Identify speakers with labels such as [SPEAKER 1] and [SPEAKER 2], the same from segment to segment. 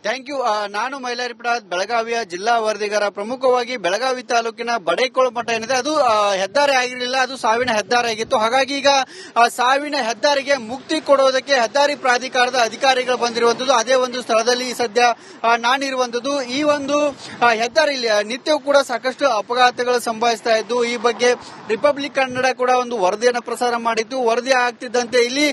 [SPEAKER 1] Thank you. ನಾನು ಮೈಲಾರಿಪುರ ಬೆಳಗಾವಿಯ ಜಿಲ್ಲಾ ವರದಿಗಾರ. ಪ್ರಮುಖವಾಗಿ ಬೆಳಗಾವಿ ತಾಲೂಕಿನ ಬಡೇಕೋಳ ಮಠ ಏನಿದೆ ಅದು ಹೆದ್ದಾರಿ ಆಗಿರಲಿಲ್ಲ, ಅದು ಸಾವಿನ ಹೆದ್ದಾರಿ ಆಗಿತ್ತು. ಹಾಗಾಗಿ ಈಗ ಸಾವಿನ ಹೆದ್ದಾರಿಗೆ ಮುಕ್ತಿ ಕೊಡೋದಕ್ಕೆ ಹೆದ್ದಾರಿ ಪ್ರಾಧಿಕಾರದ ಅಧಿಕಾರಿಗಳು ಬಂದಿರುವಂತದ್ದು. ಅದೇ ಒಂದು ಸ್ಥಳದಲ್ಲಿ ಸದ್ಯ ನಾನಿರುವಂತದ್ದು. ಈ ಒಂದು ಹೆದ್ದಾರಿ ನಿತ್ಯವೂ ಕೂಡ ಸಾಕಷ್ಟು ಅಪಘಾತಗಳು ಸಂಭವಿಸ್ತಾ ಇದ್ದು, ಈ ಬಗ್ಗೆ ರಿಪಬ್ಲಿಕ್ ಕನ್ನಡ ಕೂಡ ಒಂದು ವರದಿಯನ್ನು ಪ್ರಸಾರ ಮಾಡಿತ್ತು. ವರದಿ ಆಗ್ತಿದ್ದಂತೆ ಇಲ್ಲಿ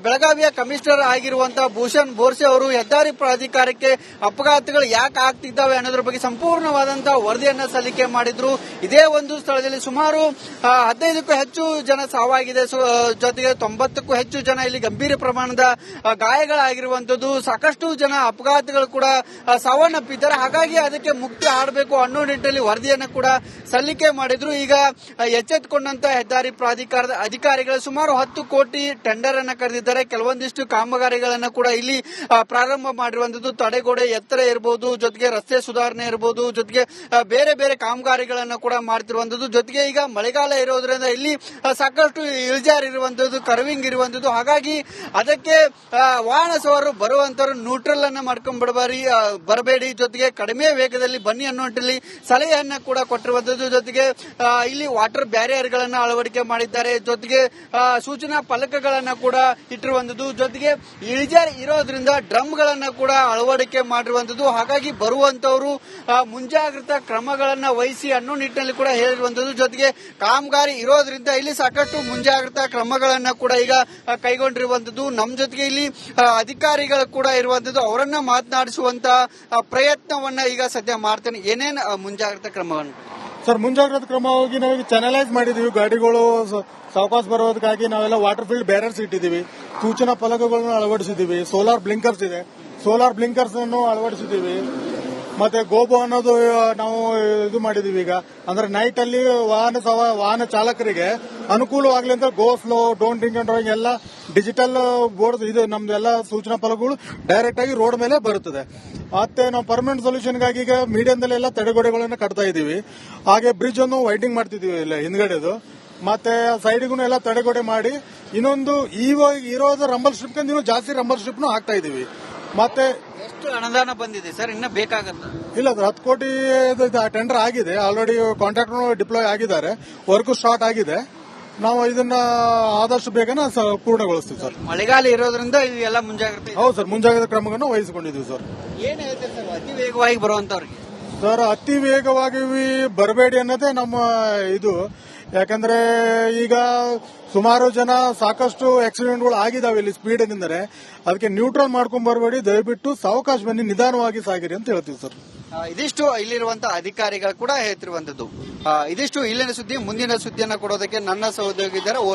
[SPEAKER 1] ಬೆಳಗಾವಿಯ ಕಮಿಷನರ್ ಆಗಿರುವಂತಹ ಭೂಷಣ್ ಬೋರ್ಸೆ ಅವರು ಹೆದ್ದಾರಿ ಪ್ರಾಧಿಕಾರಕ್ಕೆ ಅಪಘಾತಗಳು ಯಾಕೆ ಆಗ್ತಿದ್ದಾವೆ ಅನ್ನೋದ್ರ ಬಗ್ಗೆ ಸಂಪೂರ್ಣವಾದಂತಹ ವರದಿಯನ್ನ ಸಲ್ಲಿಕೆ ಮಾಡಿದ್ರು. ಇದೇ ಒಂದು ಸ್ಥಳದಲ್ಲಿ ಸುಮಾರು 15ಕ್ಕೂ ಹೆಚ್ಚು ಜನ ಸಾವಾಗಿದೆ, ಜೊತೆಗೆ 90ಕ್ಕೂ ಹೆಚ್ಚು ಜನ ಇಲ್ಲಿ ಗಂಭೀರ ಪ್ರಮಾಣದ ಗಾಯಗಳಾಗಿರುವಂತದ್ದು. ಸಾಕಷ್ಟು ಜನ ಅಪಘಾತಗಳು ಕೂಡ ಸಾವನ್ನಪ್ಪಿದ್ದಾರೆ. ಹಾಗಾಗಿ ಅದಕ್ಕೆ ಮುಕ್ತಿ ಆಡಬೇಕು ಅನ್ನೋ ನಿಟ್ಟಿನಲ್ಲಿ ವರದಿಯನ್ನು ಕೂಡ ಸಲ್ಲಿಕೆ ಮಾಡಿದ್ರು. ಈಗ ಎಚ್ಚೆತ್ತುಕೊಂಡಂತ ಹೆದ್ದಾರಿ ಪ್ರಾಧಿಕಾರದ ಅಧಿಕಾರಿಗಳು ಸುಮಾರು 10 ಕೋಟಿ ಟೆಂಡರ್ ಅನ್ನ ಕರೆದಿದ್ದಾರೆ. ಕೆಲವೊಂದಿಷ್ಟು ಕಾಮಗಾರಿಗಳನ್ನ ಕೂಡ ಇಲ್ಲಿ ಪ್ರಾರಂಭ ಮಾಡಿರುವಂತದ್ದು. ತಡೆಗೋಡೆ ಎತ್ತರ ಇರಬಹುದು, ಜೊತೆಗೆ ರಸ್ತೆ ಸುಧಾರಣೆ ಇರಬಹುದು, ಜೊತೆಗೆ ಬೇರೆ ಬೇರೆ ಕಾಮಗಾರಿಗಳನ್ನ ಕೂಡ ಮಾಡ್ತಿರುವಂತದ್ದು. ಜೊತೆಗೆ ಈಗ ಮಳೆಗಾಲ ಇರೋದ್ರಿಂದ ಇಲ್ಲಿ ಸಾಕಷ್ಟು ಇಳಿಜಾರು ಇರುವಂತದ್ದು, ಕರ್ವಿಂಗ್ ಇರುವಂತದ್ದು. ಹಾಗಾಗಿ ಅದಕ್ಕೆ ವಾಹನ ಸವಾರರು ಬರುವಂತವರು ನ್ಯೂಟ್ರಲ್ ಅನ್ನ ಮಾಡ್ಕೊಂಡ್ ಬರಬೇಡಿ, ಜೊತೆಗೆ ಕಡಿಮೆ ವೇಗದಲ್ಲಿ ಬನ್ನಿ ಅನ್ನೋ ನಿಟ್ಟಿನಲ್ಲಿ ಸಲಹೆಯನ್ನ ಕೂಡ ಕೊಟ್ಟಿರುವಂತದ್ದು. ಜೊತೆಗೆ ಇಲ್ಲಿ ವಾಟರ್ ಬ್ಯಾರಿಯರ್ ಗಳನ್ನ ಅಳವಡಿಕೆ ಮಾಡಿದ್ದಾರೆ, ಜೊತೆಗೆ ಸೂಚನಾ ಫಲಕಗಳನ್ನ ಕೂಡ ಇಟ್ಟಿರುವಂತದ್ದು. ಜೊತೆಗೆ ಇಳಿಜಾರು ಇರೋದ್ರಿಂದ ಡ್ರಮ್ ಗಳನ್ನ ಕೂಡ ಅಳವಡಿಕೆ ಮಾಡಿರುವಂತದ್ದು. ಹಾಗಾಗಿ ಬರುವಂತವರು ಮುಂಜಾಗ್ರತಾ ಕ್ರಮಗಳನ್ನ ವಹಿಸಿ ಅನ್ನೋ ನಿಟ್ಟಿನಲ್ಲಿ ಕೂಡ ಹೇಳಿರುವಂತದ್ದು. ಜೊತೆಗೆ ಕಾಮಗಾರಿ ಇರೋದ್ರಿಂದ ಇಲ್ಲಿ ಸಾಕಷ್ಟು ಮುಂಜಾಗ್ರತಾ ಕ್ರಮಗಳನ್ನ ಕೂಡ ಈಗ ಕೈಗೊಂಡಿರುವಂತದ್ದು. ನಮ್ಮ ಜೊತೆಗೆ ಇಲ್ಲಿ ಅಧಿಕಾರಿಗಳು ಕೂಡ ಇರುವಂತದ್ದು. ಅವರನ್ನ ಮಾತನಾಡಿಸುವಂತ ಪ್ರಯತ್ನವನ್ನ ಈಗ ಸದ್ಯ ಮಾಡ್ತೇನೆ. ಏನೇನು ಮುಂಜಾಗ್ರತಾ ಕ್ರಮವನ್ನು
[SPEAKER 2] ಸರ್? ಮುಂಜಾಗ್ರತಾ ಕ್ರಮವಾಗಿ ನಾವು ಚಾನಲೈಸ್ ಮಾಡಿದೀವಿ. ಗಾಡಿಗಳು ಸಾವಕಾಶ ಬರೋದಕ್ಕಾಗಿ ನಾವೆಲ್ಲ ವಾಟರ್ ಫೀಲ್ಡ್ ಬ್ಯಾರಿಯರ್ಸ್ ಇಟ್ಟಿದ್ದೀವಿ, ಸೂಚನಾ ಫಲಕಗಳನ್ನು ಅಳವಡಿಸಿದ್ದೀವಿ, ಸೋಲಾರ್ ಬ್ಲಿಂಕರ್ಸ್ ಇದೆ, ಸೋಲಾರ್ ಬ್ಲಿಂಕರ್ಸ್ ಅನ್ನು ಅಳವಡಿಸಿದ್ದೀವಿ. ಮತ್ತೆ ಗೋಬೋ ಅನ್ನೋದು ನಾವು ಇದು ಮಾಡಿದೀವಿ. ಈಗ ಅಂದ್ರೆ ನೈಟ್ ಅಲ್ಲಿ ವಾಹನ ಚಾಲಕರಿಗೆ ಅನುಕೂಲವಾಗಲಿ ಅಂತ go slow, don't drink and driving ಎಲ್ಲ ಡಿಜಿಟಲ್ ಬೋರ್ಡ್ ಇದು ನಮ್ದೆಲ್ಲ ಸೂಚನಾ ಫಲಕಗಳು ಡೈರೆಕ್ಟ್ ಆಗಿ ರೋಡ್ ಮೇಲೆ ಬರುತ್ತದೆ. ಮತ್ತೆ ನಾವು ಪರ್ಮನೆಂಟ್ ಸೊಲ್ಯೂಷನ್ಗಾಗಿ ಈಗ ಮೀಡಿಯಂದಲ್ಲಿ ಎಲ್ಲ ತಡೆಗೋಡೆಗಳನ್ನು ಕಟ್ತಾ ಇದೀವಿ. ಹಾಗೆ ಬ್ರಿಡ್ಜ್ ಅನ್ನು ವೈಡಿಂಗ್ ಮಾಡ್ತಿದೀವಿ ಇಲ್ಲ ಹಿಂದ್ಗಡೆದು. ಮತ್ತೆ ಸೈಡ್ಗೂ ಎಲ್ಲ ತಡೆಗೋಡೆ ಮಾಡಿ ಇನ್ನೊಂದು ಇರೋದು ರಂಬಲ್ ಸ್ಟ್ರಿಪ್ ಇನ್ನೂ ಜಾಸ್ತಿ ರಂಬಲ್ ಸ್ಟ್ರಿಪ್ ಹಾಕ್ತಾ ಇದೀವಿ. ಮತ್ತೆ
[SPEAKER 1] ಎಷ್ಟು ಅನುದಾನ ಬಂದಿದೆ ಸರ್? ಇನ್ನ ಬೇಕಾಗತ್ತ?
[SPEAKER 2] ಇಲ್ಲ, 10 ಕೋಟಿ ಟೆಂಡರ್ ಆಗಿದೆ. ಆಲ್ರೆಡಿ ಕಾಂಟ್ರಾಕ್ಟರ್ ಡಿಪ್ಲಾಯ್ ಆಗಿದ್ದಾರೆ, ವರ್ಕ್ ಸ್ಟಾರ್ಟ್ ಆಗಿದೆ. ನಾವು ಇದನ್ನ ಆದಷ್ಟು ಬೇಗನೆ ಪೂರ್ಣಗೊಳಿಸ್ತೀವಿ ಸರ್.
[SPEAKER 1] ಮಳೆಗಾಲ ಇರೋದ್ರಿಂದ ಇವೆಲ್ಲ ಮುಂಜಾಗ್ರತೆ.
[SPEAKER 2] ಹೌದು ಸರ್, ಮುಂಜಾಗ್ರತಾ ಕ್ರಮಗಳನ್ನು ವಹಿಸಿಕೊಂಡಿದ್ದೀವಿ ಸರ್.
[SPEAKER 1] ಏನ್ ಹೇಳ್ತೀರಿ ಸರ್ ಅತಿ ವೇಗವಾಗಿ ಬರುವಂತವ್ರಿಗೆ?
[SPEAKER 2] ಸರ್, ಅತಿ ವೇಗವಾಗಿ ಬರಬೇಡಿ ಅನ್ನೋದೇ ನಮ್ಮ ಇದು. ಯಾಕಂದ್ರೆ ಈಗ ಸುಮಾರು ಜನ ಸಾಕಷ್ಟು ಆಕ್ಸಿಡೆಂಟ್ಗಳು ಆಗಿದಾವೆ ಇಲ್ಲಿ ಸ್ಪೀಡ್ನಿಂದರೆ. ಅದಕ್ಕೆ ನ್ಯೂಟ್ರಲ್ ಮಾಡ್ಕೊಂಡ್ ಬರಬೇಡಿ, ದಯವಿಟ್ಟು ಸಾವಕಾಶ ಬನ್ನಿ, ನಿಧಾನವಾಗಿ ಸಾಗಿರಿ ಅಂತ ಹೇಳ್ತೀವಿ ಸರ್.
[SPEAKER 1] ಇದಿಷ್ಟು ಇಲ್ಲಿರುವಂತಹ ಅಧಿಕಾರಿಗಳು ಕೂಡ ಹೇಳ್ತಿರುವಂತದ್ದು. ಇದಿಷ್ಟು ಇಲ್ಲಿನ ಸುದ್ದಿ. ಮುಂದಿನ ಸುದ್ದಿಯನ್ನು ಕೊಡೋದಕ್ಕೆ ನನ್ನ ಸಹೋದ್ಯೋಗಿ ಇದ್ದಾರೆ.